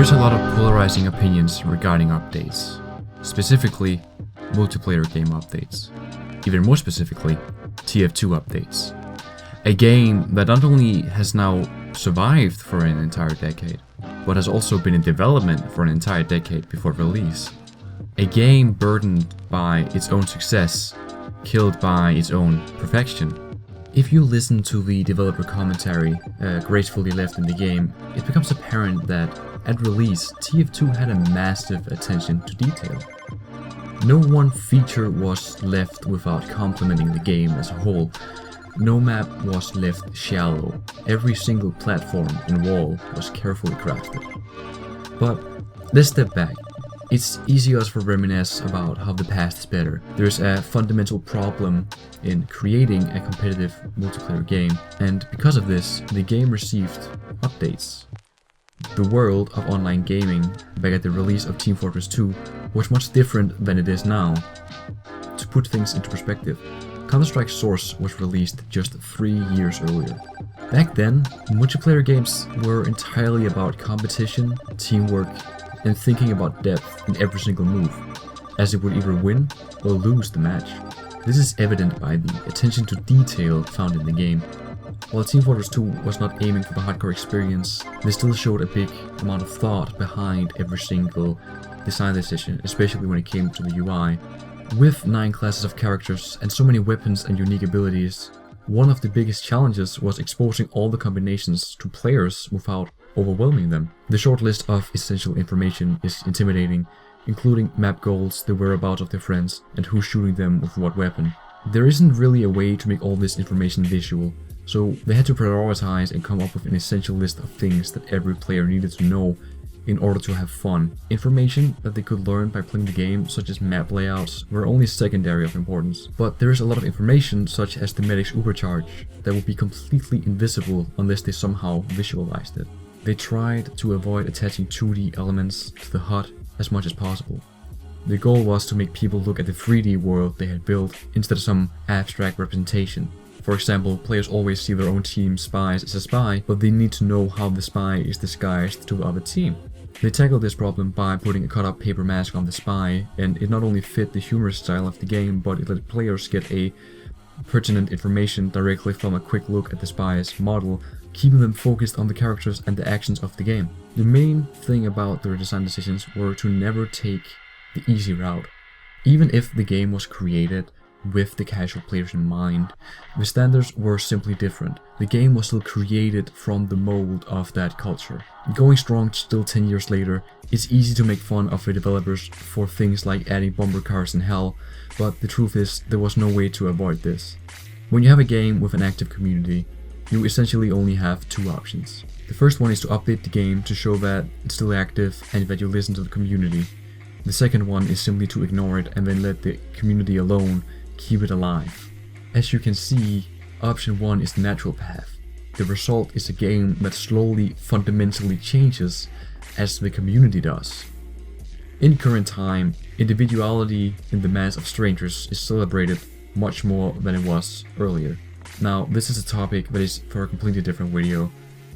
There's a lot of polarizing opinions regarding updates, specifically multiplayer game updates, even more specifically TF2 updates. A game that not only has now survived for an entire decade, but has also been in development for an entire decade before release. A game burdened by its own success, killed by its own perfection. If you listen to the developer commentary gracefully left in the game, it becomes apparent that at release, TF2 had a massive attention to detail. No one feature was left without complementing the game as a whole. No map was left shallow. Every single platform and wall was carefully crafted. But let's step back. It's easier to reminisce about how the past is better. There's a fundamental problem in creating a competitive multiplayer game, and because of this, the game received updates. The world of online gaming back at the release of Team Fortress 2 was much different than it is now. To put things into perspective, Counter-Strike Source was released just 3 years earlier. Back then, multiplayer games were entirely about competition, teamwork, and thinking about depth in every single move, as it would either win or lose the match. This is evident by the attention to detail found in the game. While Team Fortress 2 was not aiming for the hardcore experience, they still showed a big amount of thought behind every single design decision, especially when it came to the UI. With 9 classes of characters and so many weapons and unique abilities, one of the biggest challenges was exposing all the combinations to players without overwhelming them. The short list of essential information is intimidating, including map goals, the whereabouts of their friends, and who's shooting them with what weapon. There isn't really a way to make all this information visual, so they had to prioritize and come up with an essential list of things that every player needed to know in order to have fun. Information that they could learn by playing the game, such as map layouts, were only secondary of importance. But there is a lot of information, such as the medic's overcharge, that would be completely invisible unless they somehow visualized it. They tried to avoid attaching 2D elements to the HUD as much as possible. The goal was to make people look at the 3D world they had built instead of some abstract representation. For example, players always see their own team's spies as a spy, but they need to know how the spy is disguised to the other team. They tackled this problem by putting a cut-out paper mask on the spy, and it not only fit the humorous style of the game, but it let players get a pertinent information directly from a quick look at the spy's model, keeping them focused on the characters and the actions of the game. The main thing about their design decisions were to never take the easy route. Even if the game was created with the casual players in mind, the standards were simply different. The game was still created from the mold of that culture. Going strong still 10 years later, it's easy to make fun of the developers for things like adding bomber cars in hell, but the truth is there was no way to avoid this. When you have a game with an active community, you essentially only have 2 options. The first one is to update the game to show that it's still active and that you listen to the community. The second one is simply to ignore it and then let the community alone keep it alive. As you can see, option 1 is the natural path. The result is a game that slowly, fundamentally changes as the community does. In current time, individuality in the mass of strangers is celebrated much more than it was earlier. Now, this is a topic that is for a completely different video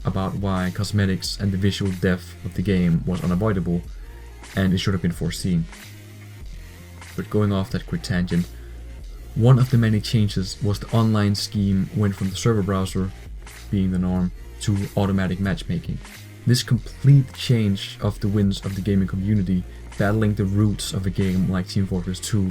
about why cosmetics and the visual depth of the game was unavoidable and it should have been foreseen. But going off that quick tangent, one of the many changes was the online scheme went from the server browser, being the norm, to automatic matchmaking. This complete change of the winds of the gaming community, battling the roots of a game like Team Fortress 2,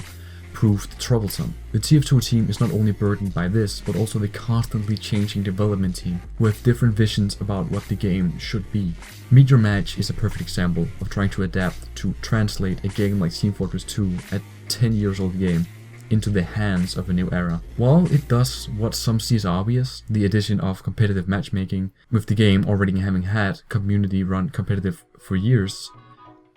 proved troublesome. The TF2 team is not only burdened by this, but also the constantly changing development team, with different visions about what the game should be. Meet Your Match is a perfect example of trying to adapt to translate a game like Team Fortress 2, a 10 years old game, into the hands of a new era. While it does what some see as obvious, the addition of competitive matchmaking, with the game already having had community-run competitive for years,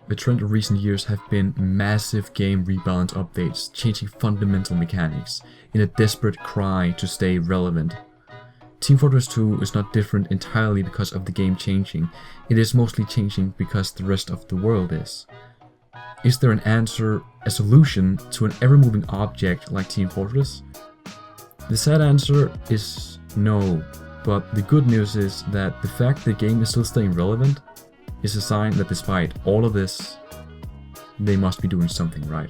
the trend of recent years have been massive game rebalance updates, changing fundamental mechanics, in a desperate cry to stay relevant. Team Fortress 2 is not different entirely because of the game changing, it is mostly changing because the rest of the world is. Is there an answer, a solution to an ever-moving object like Team Fortress? The sad answer is no, but the good news is that the fact the game is still staying relevant is a sign that despite all of this, they must be doing something right.